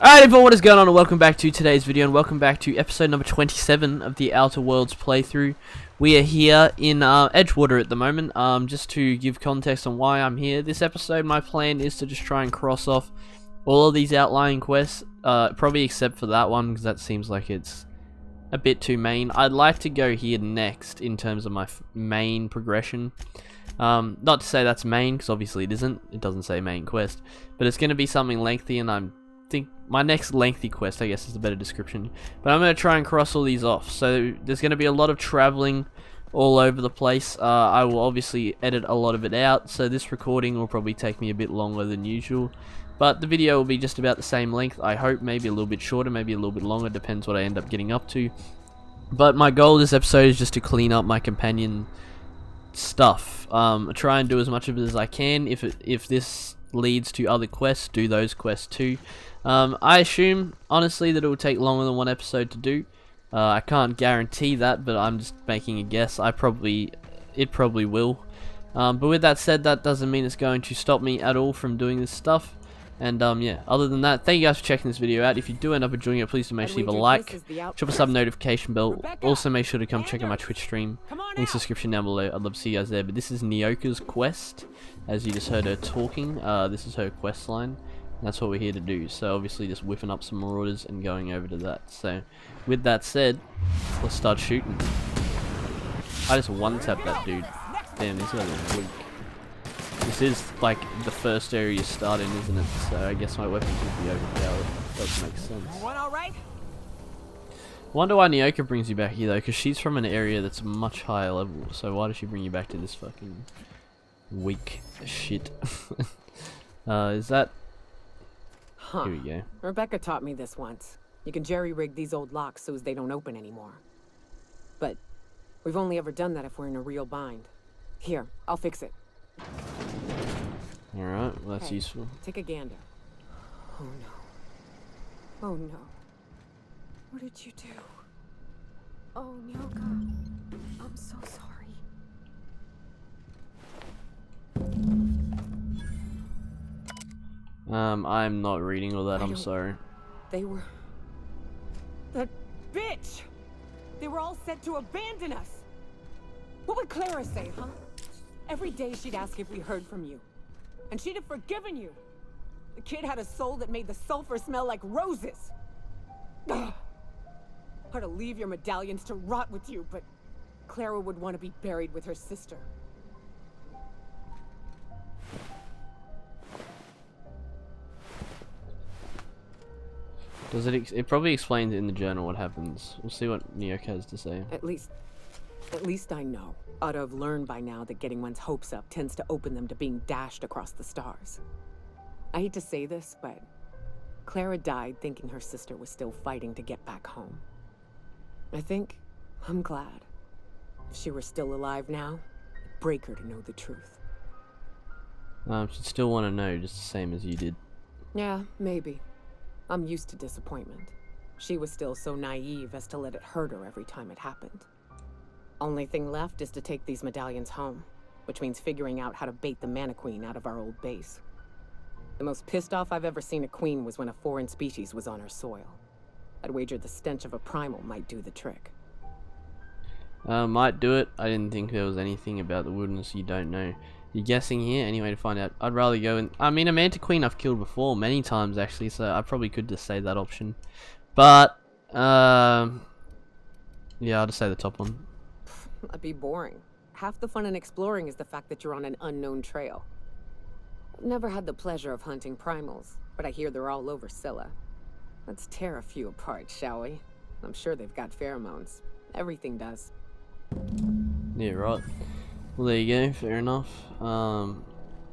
Alright everyone, what is going on, and welcome back to today's video, and welcome back to episode number 27 of the Outer Worlds playthrough. We are here in Edgewater at the moment. Just to give context on why I'm here, this episode my plan is to just try and cross off all of these outlying quests, probably except for that one, because that seems like it's a bit too main. I'd like to go here next in terms of my main progression. Not to say that's main, because obviously it isn't. It doesn't say main quest, but it's going to be something lengthy, and I think my next lengthy quest, I guess, is the better description. But I'm going to try and cross all these off. So there's going to be a lot of traveling all over the place. I will obviously edit a lot of it out, so this recording will probably take me a bit longer than usual. But the video will be just about the same length, I hope. Maybe a little bit shorter, maybe a little bit longer, depends what I end up getting up to. But my goal this episode is just to clean up my companion stuff. Try and do as much of it as I can. If this leads to other quests, do those quests too. I assume, honestly, that it will take longer than one episode to do. I can't guarantee that, but I'm just making a guess. It probably will. But with that said, that doesn't mean it's going to stop me at all from doing this stuff. And yeah, other than that, thank you guys for checking this video out. If you do end up enjoying it, please do make sure you leave a like, drop a sub notification bell. Also make sure to come check out my Twitch stream, link in the description down below. I'd love to see you guys there. But this is Nyoka's quest, as you just heard her talking. This is her quest line. That's what we're here to do. So obviously just whipping up some more orders and going over to that. So with that said, let's start shooting. I just one-tapped that dude. Damn, this guy's weak. This is like the first area you start in, isn't it? So I guess my weapons would be overpowered. Does make sense. Wonder why Nyoka brings you back here though, because she's from an area that's much higher level. So why does she bring you back to this fucking weak shit? Is that? Huh. Here we go. Rebecca taught me this once. You can jerry-rig these old locks so as they don't open anymore. But we've only ever done that if we're in a real bind. Here, I'll fix it. Alright, well that's Hey, useful. Take a gander. Oh no. Oh no. What did you do? Oh, Nyoka. I'm so sorry. I'm not reading all that, I'm sorry. They were... That bitch! They were all set to abandon us! What would Clara say, huh? Every day she'd ask if we heard from you. And she'd have forgiven you. The kid had a soul that made the sulfur smell like roses. Ugh. Or to leave your medallions to rot with you, but Clara would want to be buried with her sister. Does it probably explains in the journal what happens. We'll see what Nyoka has to say. At least I know. Ought to have learned by now that getting one's hopes up tends to open them to being dashed across the stars. I hate to say this, but Clara died thinking her sister was still fighting to get back home. I'm glad. If she were still alive now, it'd break her to know the truth. She'd still want to know, just the same as you did. Yeah, maybe. I'm used to disappointment. She was still so naive as to let it hurt her every time it happened. Only thing left is to take these medallions home, which means figuring out how to bait the Mana Queen out of our old base. The most pissed off I've ever seen a queen was when a foreign species was on her soil. I'd wager the stench of a primal might do the trick. Might do it. I didn't think there was anything about the wilderness you don't know. You're guessing here? Any way to find out? I'd rather go and... I mean, a Manta Queen I've killed before, many times actually, so I probably could just say that option. But, yeah, I'll just say the top one. That'd be boring. Half the fun in exploring is the fact that you're on an unknown trail. I've never had the pleasure of hunting primals, but I hear they're all over Scylla. Let's tear a few apart, shall we? I'm sure they've got pheromones. Everything does. Yeah, right. Well, there you go, fair enough.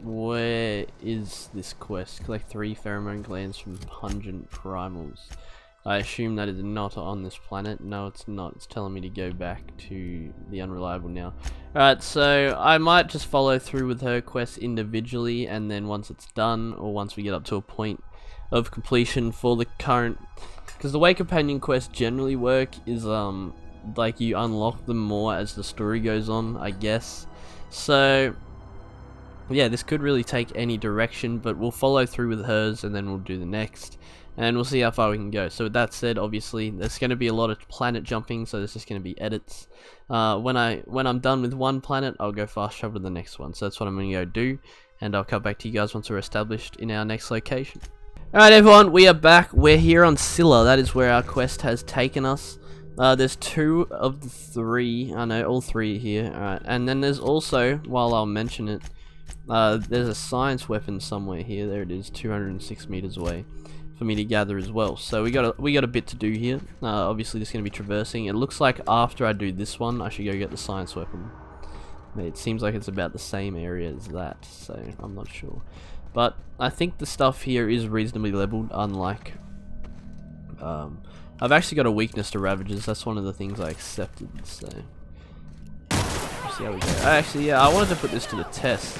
Where is this quest? Collect 3 pheromone glands from pungent primals. I assume that is not on this planet. No, it's not. It's telling me to go back to the Unreliable now. Alright, so I might just follow through with her quest individually, and then once it's done, or once we get up to a point of completion for the current... Because the way companion quests generally work is, like, you unlock them more as the story goes on, I guess. So, yeah, this could really take any direction, but we'll follow through with hers, and then we'll do the next. and we'll see how far we can go. So with that said, obviously there's going to be a lot of planet jumping, so there's just going to be edits. When I'm done with one planet, I'll go fast travel to the next one. So that's what I'm going to go do, and I'll come back to you guys once we're established in our next location. Alright everyone, we are back. We're here on Scylla. That is where our quest has taken us. There's 2 of the 3. I know, all 3 here. Alright, and then there's also, while I'll mention it, there's a science weapon somewhere here. There it is, 206 meters away, for me to gather as well. So we got a bit to do here. Obviously just going to be traversing. It looks like after I do this one, I should go get the science weapon. It seems like it's about the same area as that, so I'm not sure. But I think the stuff here is reasonably leveled, unlike... I've actually got a weakness to Ravagers. That's one of the things I accepted, so... Let's see how we go. Actually, yeah, I wanted to put this to the test.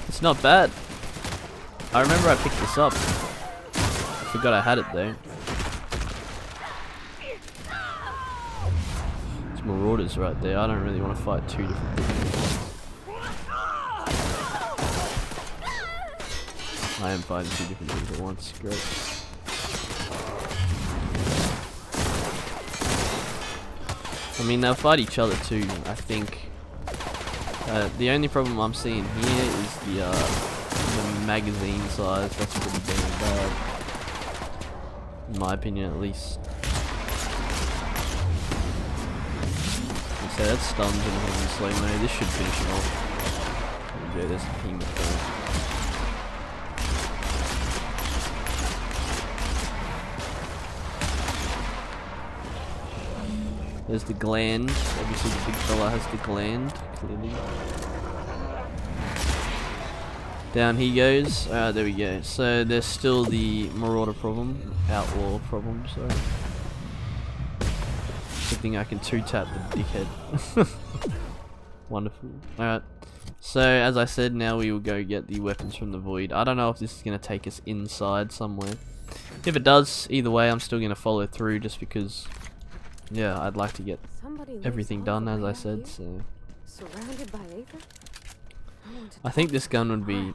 It's not bad. I remember I picked this up. I forgot I had it though. It's Marauders right there. I don't really want to fight 2 different things. I am fighting 2 different things at once. Great. I mean, they'll fight each other too, I think. The only problem I'm seeing here is the magazine size. That's pretty damn bad. In my opinion, at least. So that's stuns and heavy slow-mo. This should finish him off. There we go, there's a team of them. There's the gland. Obviously the big fella has the gland, clearly. Down he goes. There we go. So there's still the Marauder problem. Outlaw problem, sorry. Good thing I can 2-tap the dickhead. Wonderful. Alright. So as I said, now we will go get the weapons from the void. I don't know if this is going to take us inside somewhere. If it does, either way I'm still going to follow through just because... Yeah, I'd like to get everything done, as I said, so... Surrounded by Aether? I think this gun would be...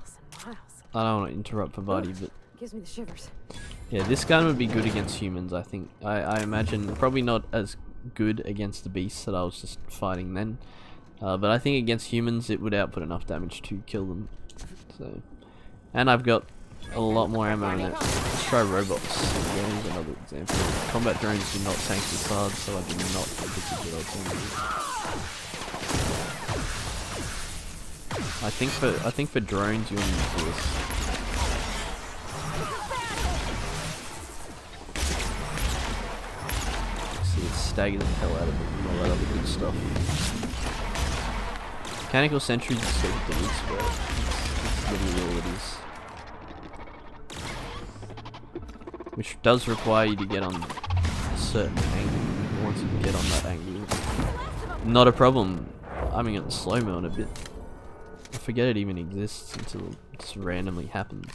I don't want to interrupt Pavati, but... Gives me the shivers. Yeah, this gun would be good against humans, I think. I imagine probably not as good against the beasts that I was just fighting then. But I think against humans it would output enough damage to kill them. So, and I've got a lot more ammo in it. Let's try robots. Yeah, here's another example. Combat drones do not tank this hard, so I do not think it's a good alternative. I think for drones you'll use this. See, it staggers the hell out of it and all that other good stuff. Mechanical sentries is sort of the weak spot. It's literally all it is. Which does require you to get on a certain angle. Once you get on that angle, not a problem. I'm getting slow-mo in a bit. I forget it even exists until it just randomly happens.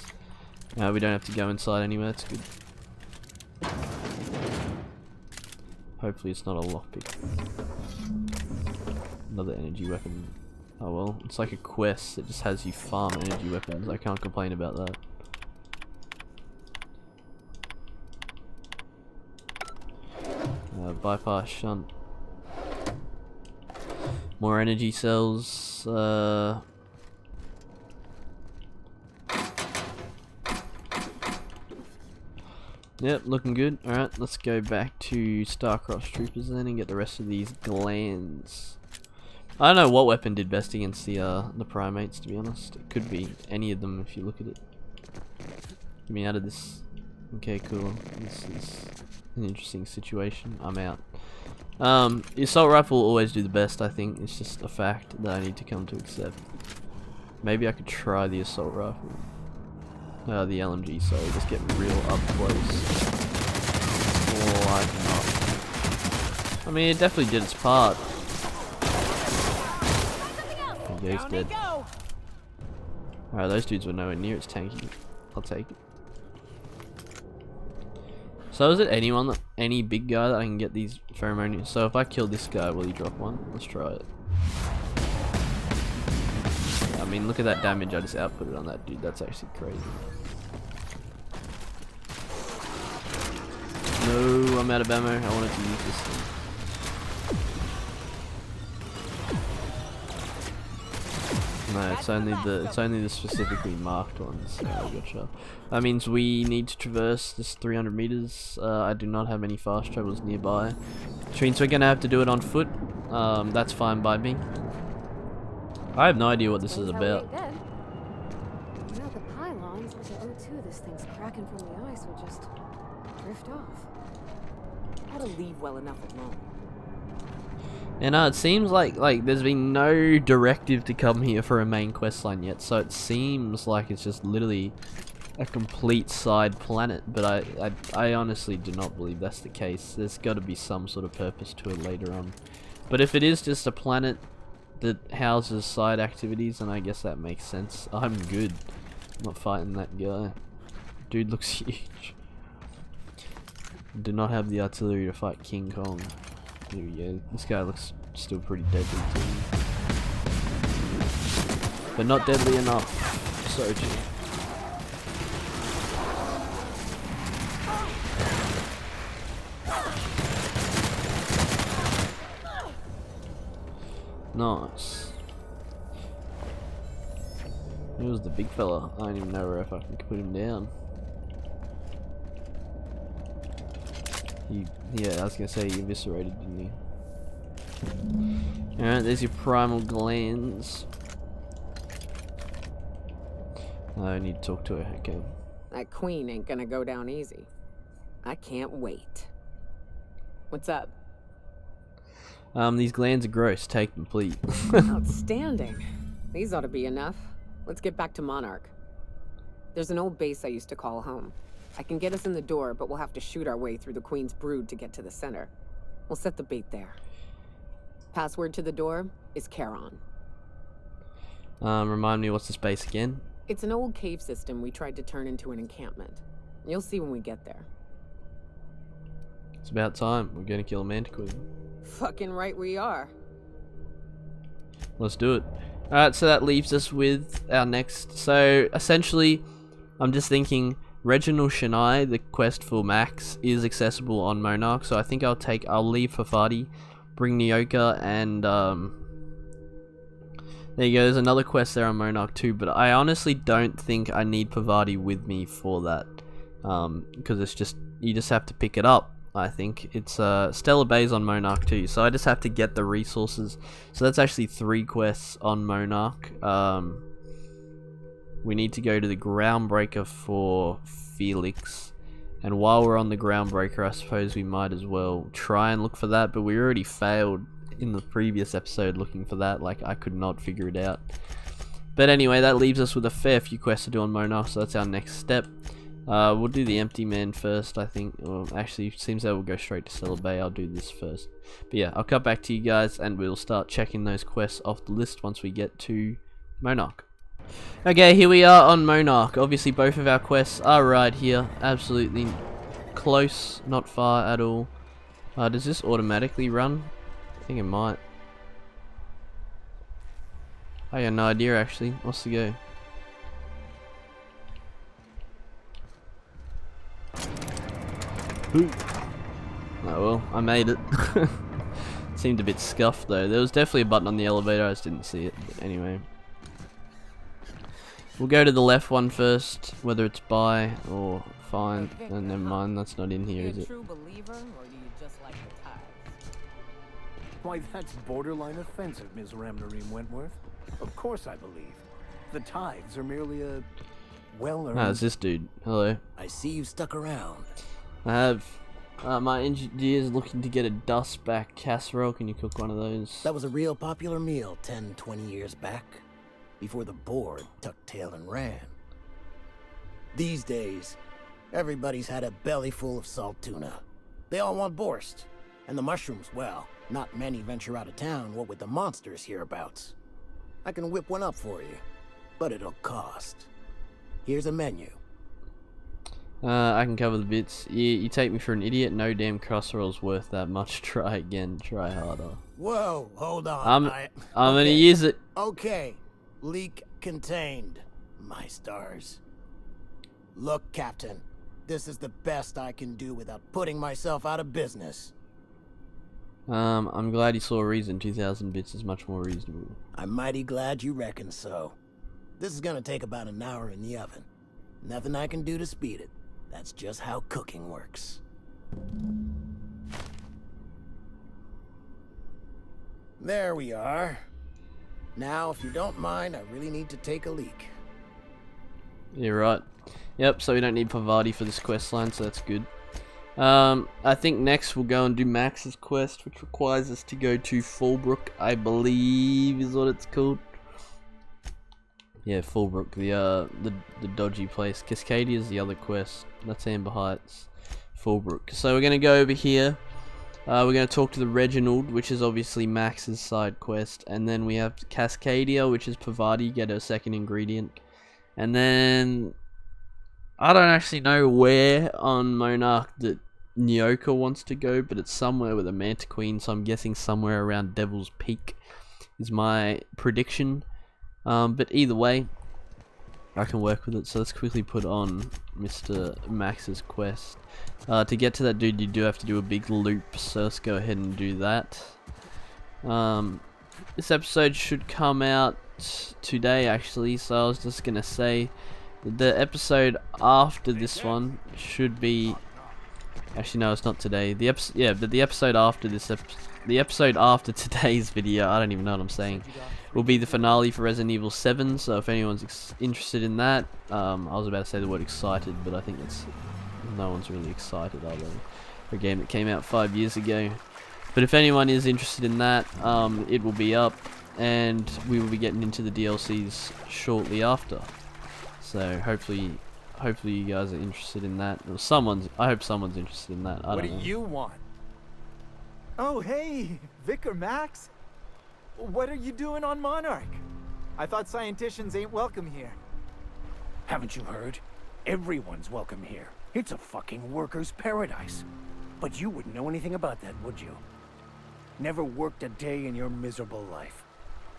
We don't have to go inside anywhere, that's good. Hopefully it's not a lockpick. Another energy weapon. Oh well, it's like a quest, it just has you farm energy weapons. I can't complain about that. Bypass shunt. More energy cells. Yep, looking good. Alright, let's go back to Star-Crossed Troopers then and get the rest of these glands. I don't know what weapon did best against the primates, to be honest. It could be any of them if you look at it. Get me out of this. Okay, cool. This is an interesting situation. I'm out. The assault rifle will always do the best, I think. It's just a fact that I need to come to accept. Maybe I could try the assault rifle. The LMG, sorry, just get real up close. Or I cannot. I mean, it definitely did its part. Okay, he's dead. Alright, those dudes were nowhere near as tanky. I'll take it. So is it any big guy that I can get these pheromones? So if I kill this guy, will he drop one? Let's try it. I mean, look at that damage I just outputted on that dude. That's actually crazy. I'm out of ammo. I wanted to use this thing. No, it's only the specifically marked ones. Gotcha. That means we need to traverse this 300 meters. I do not have any fast travels nearby, which means we're gonna have to do it on foot. That's fine by me. I have no idea what this is about. You know, the pylons was an O2 this thing's cracking from the ice would just drift off. Gotta leave well enough alone. And it seems like there's been no directive to come here for a main quest line yet, so it seems like it's just literally a complete side planet. But I honestly do not believe that's the case. There's got to be some sort of purpose to it later on. But if it is just a planet that houses side activities, then I guess that makes sense. I'm good. I'm not fighting that guy. Dude looks huge. Do not have the artillery to fight King Kong. Here we go. This guy looks still pretty deadly too. But not deadly enough. So too. Nice. Who's the big fella? I don't even know if I can put him down. Yeah, I was gonna say he eviscerated, didn't he? Alright, there's your primal glands. I need to talk to her, okay. That queen ain't gonna go down easy. I can't wait. What's up? These glands are gross. Take them, please. Outstanding. These ought to be enough. Let's get back to Monarch. There's an old base I used to call home. I can get us in the door, but we'll have to shoot our way through the Queen's brood to get to the center. We'll set the bait there. Password to the door is Charon. Remind me, what's this base again? It's an old cave system we tried to turn into an encampment. You'll see when we get there. It's about time. We're gonna kill a manticore. Fucking right we are. Let's do it. Alright, so that leaves us with our next. So, essentially, I'm just thinking Reginald Chennai, the quest for Max, is accessible on Monarch, so I think I'll leave Fafadi, bring Nyoka, and there you go, there's another quest there on Monarch too, but I honestly don't think I need Pavadi with me for that, because it's just, you just have to pick it up. I think it's Stellar Bay's on Monarch too, so I just have to get the resources. So that's actually 3 quests on Monarch. We need to go to the Groundbreaker for Felix, and while we're on the Groundbreaker, I suppose we might as well try and look for that, but we already failed in the previous episode looking for that. Like, I could not figure it out. But anyway, that leaves us with a fair few quests to do on Monarch, so that's our next step. We'll do the Empty Man first, I think. Well, actually, seems that we'll go straight to Stellar Bay. I'll do this first. But yeah, I'll cut back to you guys, and we'll start checking those quests off the list once we get to Monarch. Okay, here we are on Monarch. Obviously, both of our quests are right here. Absolutely close, not far at all. Does this automatically run? I think it might. I got no idea, actually. What's the go? Oh well, I made it. Seemed a bit scuffed though. There was definitely a button on the elevator, I just didn't see it. But anyway. We'll go to the left one first, whether it's buy or find. And never mind, that's not in here, is it? True believer, or do you just like the tithes? Why, that's borderline offensive, Ms. Ramnarine Wentworth. Of course I believe. The tithes are merely a well-earned... Ah, it's this dude. Hello. I see you stuck around. I have. My engineer's looking to get a dustback casserole. Can you cook one of those? That was a real popular meal 10, 20 years back, before the board tucked tail and ran. These days, everybody's had a belly full of salt tuna. They all want borscht. And the mushrooms, well, not many venture out of town, what with the monsters hereabouts. I can whip one up for you, but it'll cost. Here's a menu. I can cover the bits. You take me for an idiot? No damn casserole's worth that much. Try again. Try harder. Whoa, hold on. I'm gonna use it. Okay. Leak contained. My stars. Look, Captain. This is the best I can do without putting myself out of business. I'm glad you saw a reason. 2,000 bits is much more reasonable. I'm mighty glad you reckon so. This is gonna take about an hour in the oven. Nothing I can do to speed it. That's just how cooking works. There we are. Now, if you don't mind, I really need to take a leak. You're right. Yep, so we don't need Pavati for this quest line, so that's good. I think next we'll go and do Max's quest, which requires us to go to Fallbrook, I believe is what it's called. Yeah, Fallbrook, the dodgy place. Cascadia is the other quest. That's Amber Heights. Fallbrook. So we're gonna go over here. We're gonna talk to the Reginald, which is obviously Max's side quest, and then we have Cascadia, which is Pavati, get her second ingredient, and then I don't actually know where on Monarch that Nyoka wants to go, but it's somewhere with a Manta Queen, so I'm guessing somewhere around Devil's Peak is my prediction. But either way, I can work with it, so let's quickly put on Mr. Max's quest. To get to that dude, you do have to do a big loop, so let's go ahead and do that. This episode should come out today, actually, so I was just gonna say the episode after this one should be... Actually, no, it's not today. The episode after this the episode after today's video, I don't even know what I'm saying, will be the finale for Resident Evil 7. So if anyone's interested in that, I was about to say the word excited, but I think it's no one's really excited, are they? For a game that came out 5 years ago. But if anyone is interested in that, it will be up, and we will be getting into the DLCs shortly after. So hopefully you guys are interested in that. Or I hope someone's interested in that. I don't know. What do you want? Oh, hey, Vicar Max. What are you doing on Monarch? I thought scienticians ain't welcome here. Haven't you heard? Everyone's welcome here. It's a fucking worker's paradise. But you wouldn't know anything about that, would you? Never worked a day in your miserable life.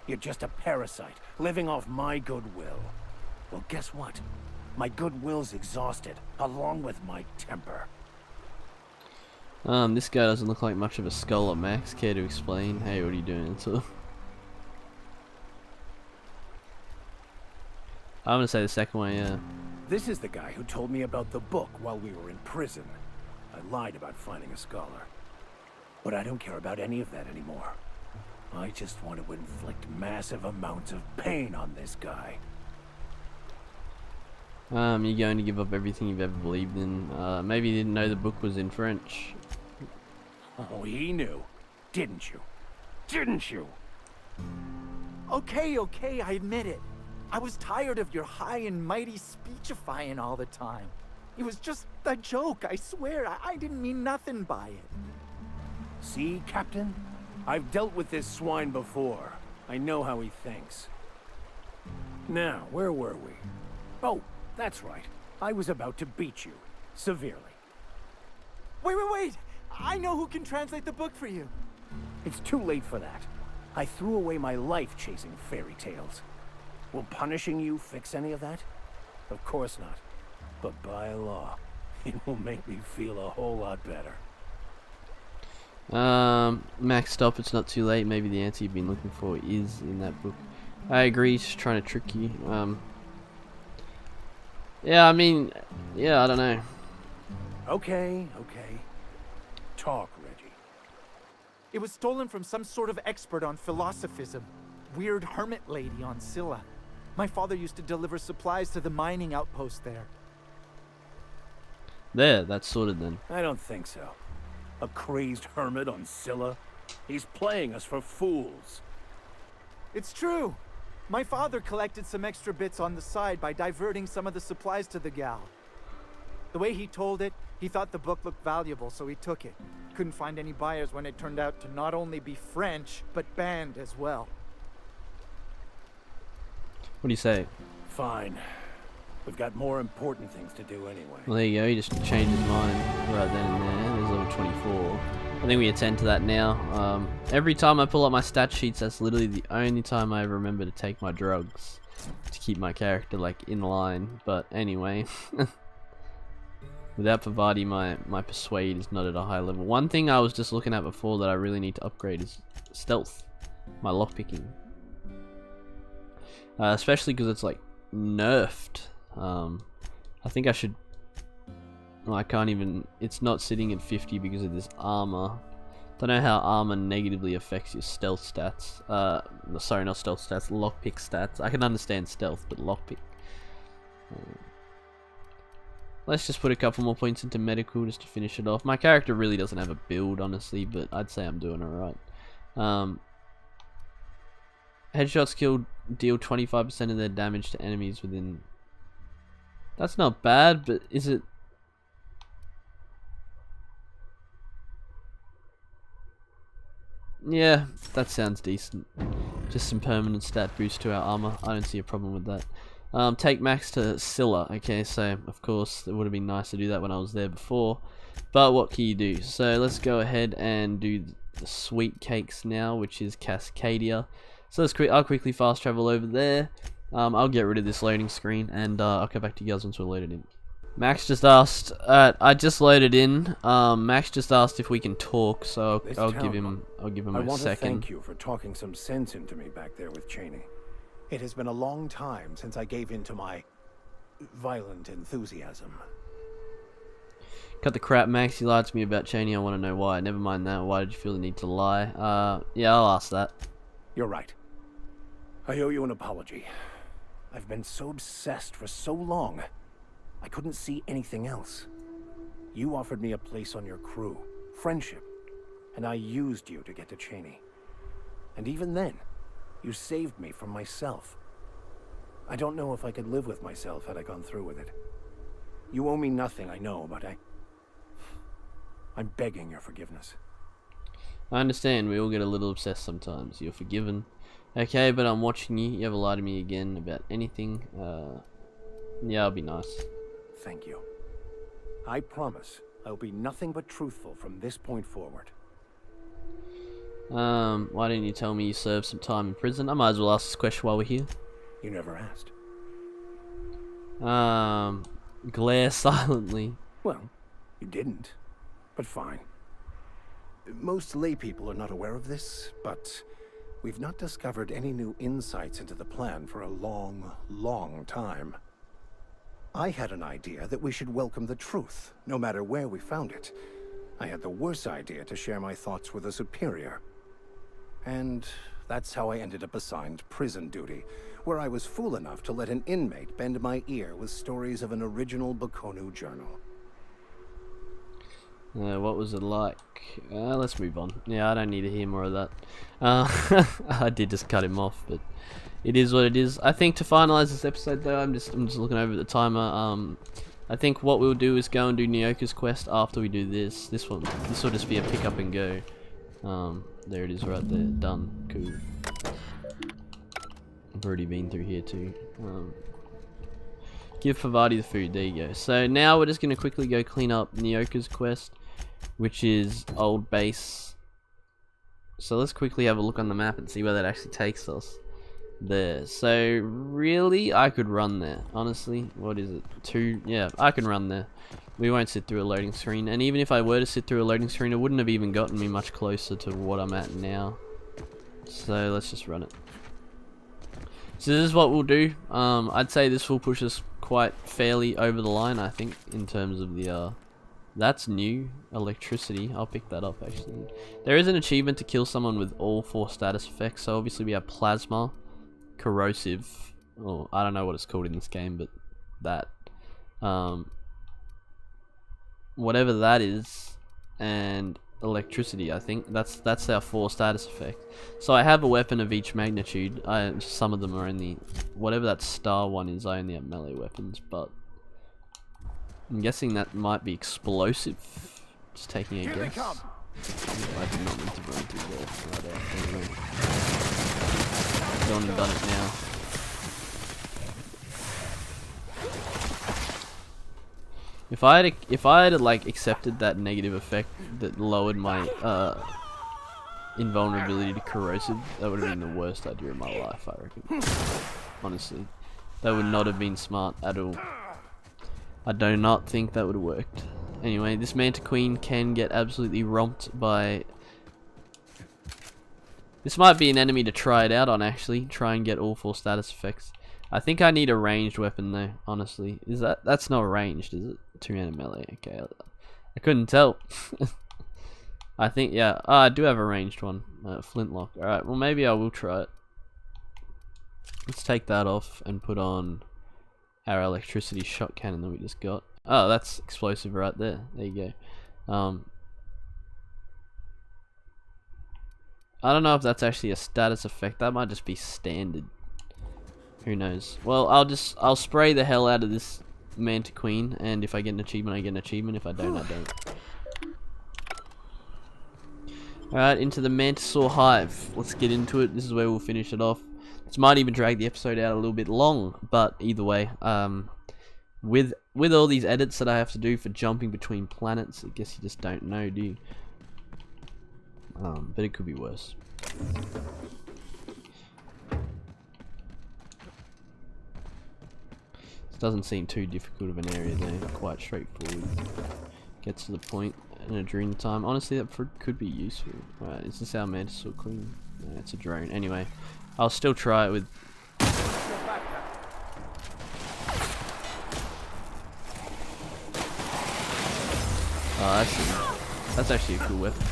You're just a parasite, living off my goodwill. Well, guess what? My goodwill's exhausted, along with my temper. This guy doesn't look like much of a scholar, Max. Care to explain? Hey, what are you doing? So I'm gonna say the second one, yeah. This is the guy who told me about the book while we were in prison. I lied about finding a scholar. But I don't care about any of that anymore. I just want to inflict massive amounts of pain on this guy. You're going to give up everything you've ever believed in. Maybe you didn't know the book was in French. Oh, he knew. Didn't you? Didn't you? Okay, I admit it. I was tired of your high and mighty speechifying all the time. It was just a joke, I swear. I didn't mean nothing by it. See, Captain? I've dealt with this swine before. I know how he thinks. Now, where were we? Oh, that's right. I was about to beat you. Severely. Wait! I know who can translate the book for you. It's too late for that. I threw away my life chasing fairy tales. Will punishing you fix any of that? Of course not. But by law, it will make me feel a whole lot better. Max, stop. It's not too late. Maybe the answer you've been looking for is in that book. I agree. He's just trying to trick you. Yeah, I mean, yeah, I don't know. Okay. Talk, Reggie. It was stolen from some sort of expert on philosophism. Weird hermit lady on Scylla. My father used to deliver supplies to the mining outpost there. There, that's sorted then. I don't think so. A crazed hermit on Scylla? He's playing us for fools. It's true. My father collected some extra bits on the side by diverting some of the supplies to the gal. The way he told it, he thought the book looked valuable, so he took it. Couldn't find any buyers when it turned out to not only be French, but banned as well. What do you say? Fine. We've got more important things to do anyway. Well, there you go. He just changed his mind right then and there. There's level 24. I think we attend to that now. Every time I pull up my stat sheets, that's literally the only time I ever remember to take my drugs to keep my character like in line. But anyway. Without Pavati, my persuade is not at a high level. One thing I was just looking at before that I really need to upgrade is stealth. My lockpicking. Especially because it's like nerfed. I think I should... Well, I can't even... It's not sitting at 50 because of this armor. Don't know how armor negatively affects your stealth stats. Sorry, not stealth stats, lockpick stats. I can understand stealth, but lockpick. Let's just put a couple more points into medical just to finish it off. My character really doesn't have a build, honestly, but I'd say I'm doing alright. Headshots killed deal 25% of their damage to enemies within... That's not bad, but is it... Yeah, that sounds decent. Just some permanent stat boost to our armor. I don't see a problem with that. Take max to Scylla. Okay, so of course it would have been nice to do that when I was there before. But what can you do? So let's go ahead and do the sweet cakes now, which is Cascadia. So I'll quickly fast travel over there. I'll get rid of this loading screen and I'll go back to you guys once we're loaded in. Max just asked, I just loaded in. Max just asked if we can talk, so I'll give him a second. I want to thank you for talking some sense into me back there with Cheney. It has been a long time since I gave in to my violent enthusiasm. Cut the crap, Max. You lied to me about Cheney. I want to know why. Never mind that. Why did you feel the need to lie? Yeah, I'll ask that. You're right. I owe you an apology. I've been so obsessed for so long. I couldn't see anything else. You offered me a place on your crew, friendship, and I used you to get to Cheney. And even then, you saved me from myself. I don't know if I could live with myself had I gone through with it. You owe me nothing, I know, but I'm begging your forgiveness. I understand, we all get a little obsessed sometimes. You're forgiven. Okay, but I'm watching you. You ever lie to me again about anything? Yeah, I'll be nice. Thank you. I promise I'll be nothing but truthful from this point forward. Why didn't you tell me you served some time in prison? I might as well ask this question while we're here. You never asked. Glare silently. Well, you didn't, but fine. Most lay people are not aware of this, but we've not discovered any new insights into the plan for a long, long time. I had an idea that we should welcome the truth, no matter where we found it. I had the worse idea to share my thoughts with a superior. And that's how I ended up assigned prison duty, where I was fool enough to let an inmate bend my ear with stories of an original Bokonu journal. What was it like? Let's move on. Yeah, I don't need to hear more of that. I did just cut him off, but it is what it is. I think to finalize this episode, though, I'm just looking over the timer. I think what we'll do is go and do Nyoka's quest after we do this. This will just be a pick up and go. There it is, right there. Done. Cool. I've already been through here too. Give Pavati the food. There you go. So now we're just gonna quickly go clean up Nyoka's quest, which is old base. So let's quickly have a look on the map and see where that actually takes us. There. So really, I could run there. Honestly, what is it? 2? Yeah, I can run there. We won't sit through a loading screen, and even if I were to sit through a loading screen, it wouldn't have even gotten me much closer to what I'm at now. So let's just run it. So this is what we'll do. I'd say this will push us quite fairly over the line, I think, in terms of the that's new. Electricity. I'll pick that up, actually. There is an achievement to kill someone with all 4 status effects. So obviously we have plasma, corrosive, or I don't know what it's called in this game, but that. Whatever that is, and electricity, I think that's our 4 status effect. So I have a weapon of each magnitude. Some of them are only, whatever that star one is, I only have melee weapons, but I'm guessing that might be explosive. Just taking a guess. I did not mean to run through there. Right anyway. Gone and done it now. If I had like accepted that negative effect that lowered my invulnerability to corrosive, that would have been the worst idea of my life, I reckon. Honestly, that would not have been smart at all. I do not think that would have worked. Anyway, this Manta Queen can get absolutely romped by... This might be an enemy to try it out on, actually. Try and get all 4 status effects. I think I need a ranged weapon, though, honestly. Is that... That's not ranged, is it? 2-handed melee, okay. I couldn't tell. I think, yeah. Oh, I do have a ranged one. Flintlock. Alright, well, maybe I will try it. Let's take that off and put on our electricity shot cannon that we just got. Oh, that's explosive right there. There you go. I don't know if that's actually a status effect. That might just be standard. Who knows? Well, I'll spray the hell out of this Manta Queen, and if I get an achievement, I get an achievement. If I don't, I don't. Alright, into the Mantisaur Hive. Let's get into it. This is where we'll finish it off. This might even drag the episode out a little bit long, but either way, with all these edits that I have to do for jumping between planets, I guess you just don't know, do you? But it could be worse. This doesn't seem too difficult of an area though, quite straightforward. Gets to the point during the time. Honestly, that could be useful. Right, is this our Mantisaur Queen? No, it's a drone. Anyway, I'll still try it with... Oh, that's actually a cool weapon.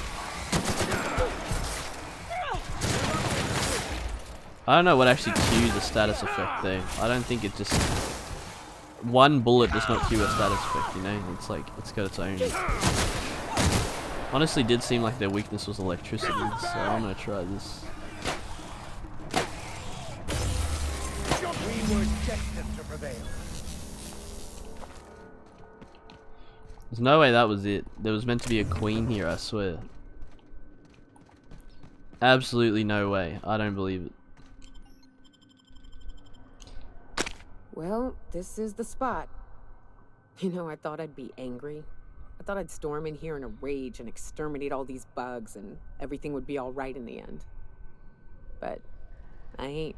I don't know what actually cues the status effect though. I don't think it just... One bullet does not cue a status effect, you know? It's like, it's got its own... Honestly, did seem like their weakness was electricity, so I'm gonna try this. We were destined to prevail. There's no way that was it. There was meant to be a queen here, I swear. Absolutely no way. I don't believe it. Well, this is the spot. You know, I thought I'd be angry. I thought I'd storm in here in a rage and exterminate all these bugs and everything would be all right in the end. But I ain't.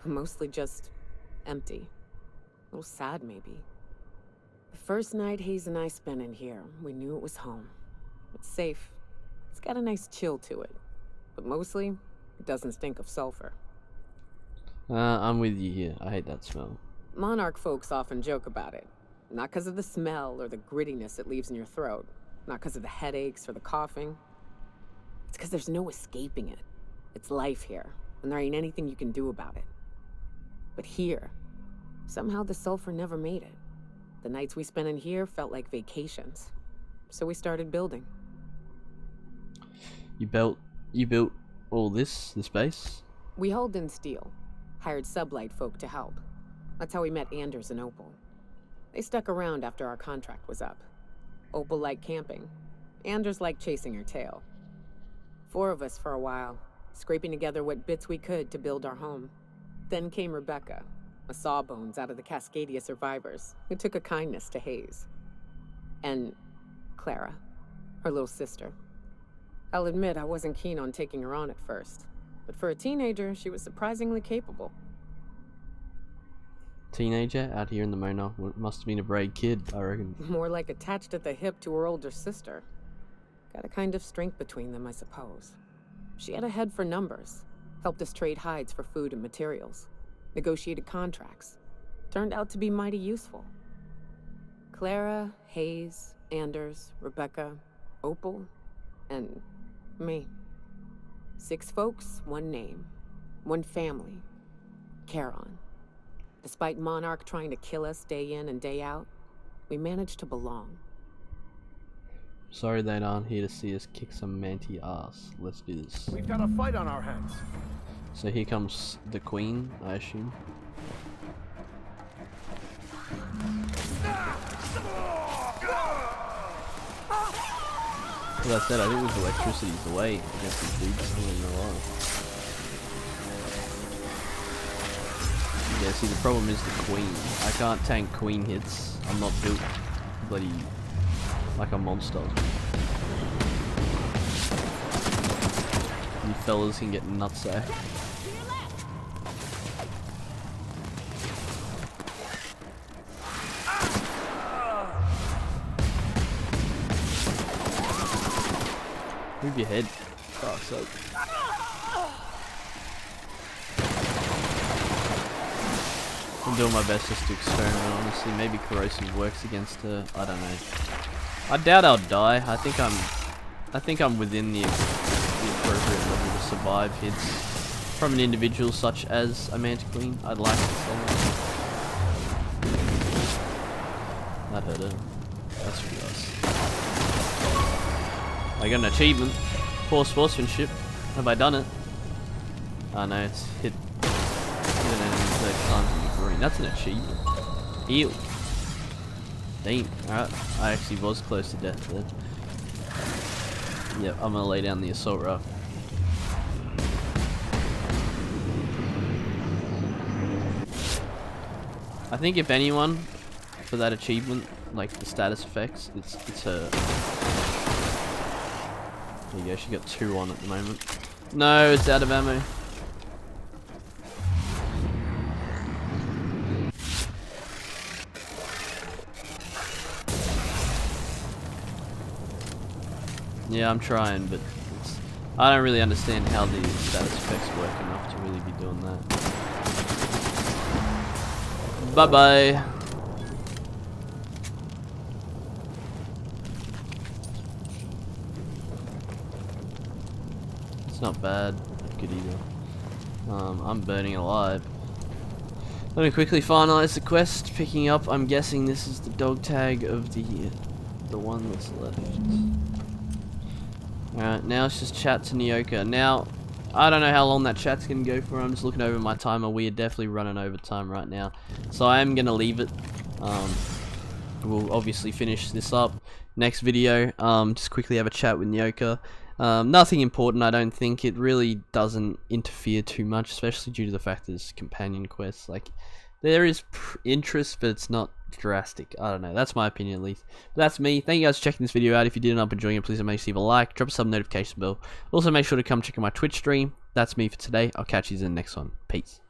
I'm mostly just empty. A little sad, maybe. The first night Hayes and I spent in here, we knew it was home. It's safe. It's got a nice chill to it. But mostly, it doesn't stink of sulfur. I'm with you here. I hate that smell. Monarch folks often joke about it. Not because of the smell or the grittiness it leaves in your throat. Not because of the headaches or the coughing. It's because there's no escaping it. It's life here, and there ain't anything you can do about it. But here, somehow the sulfur never made it. The nights we spent in here felt like vacations. So we started building. You built all this base? We hauled in steel. Hired sublight folk to help. That's how we met Anders and Opal. They stuck around after our contract was up. Opal liked camping. Anders liked chasing her tail. 4 of us for a while, scraping together what bits we could to build our home. Then came Rebecca, a sawbones out of the Cascadia survivors, who took a kindness to Hayes. And Clara, her little sister. I'll admit I wasn't keen on taking her on at first, but for a teenager, she was surprisingly capable. Teenager out here in the Mona must have been a brave kid, I reckon. More like attached at the hip to her older sister. Got a kind of strength between them, I suppose. She had a head for numbers, helped us trade hides for food and materials, negotiated contracts. Turned out to be mighty useful. Clara, Hayes, Anders, Rebecca, Opal, and me. 6 folks, 1 name, 1 family. Charon. Despite Monarch trying to kill us day in and day out, we managed to belong. Sorry they aren't here to see us kick some Manti ass. Let's do this. We've got a fight on our hands. So here comes the queen, I assume. As I said, I think it was electricity's the way against these dudes. I don't know why. Yeah, see, the problem is the queen. I can't tank queen hits. I'm not built bloody like a monster. You fellas can get nutsack. Move your head. Fuck's sake. I'm doing my best just to experiment, honestly. Maybe corrosive works against her. I don't know. I doubt I'll die. I think I'm within the appropriate level to survive hits from an individual such as a Manta Queen. I'd like to say that hurt her. That's really nice. I got an achievement. Poor sportsmanship. Have I done it? Oh no, it's hit an enemy 30 times in the green. That's an achievement. Heal. Damn. Alright. I actually was close to death there. Yep, I'm gonna lay down the assault rifle. I think if anyone for that achievement, like the status effects, it's her. There you go, she got 2 on at the moment. No, it's out of ammo. Yeah, I'm trying, but I don't really understand how the status effects work enough to really be doing that. Bye-bye. It's not bad. Not good either. I'm burning alive. Let me quickly finalize the quest. Picking up, I'm guessing this is the dog tag of the one that's left. Alright, now it's just chat to Nyoka. Now, I don't know how long that chat's going to go for. I'm just looking over my timer. We are definitely running over time right now. So I am going to leave it. We'll obviously finish this up. Next video, just quickly have a chat with Nyoka. Nothing important, I don't think. It really doesn't interfere too much, especially due to the fact that it's companion quests. Like, there is interest, but it's not drastic. I don't know. That's my opinion, at least. But that's me. Thank you guys for checking this video out. If you did end up enjoying it, please make sure you leave a like, drop a sub notification bell. Also, make sure to come check out my Twitch stream. That's me for today. I'll catch you in the next one. Peace.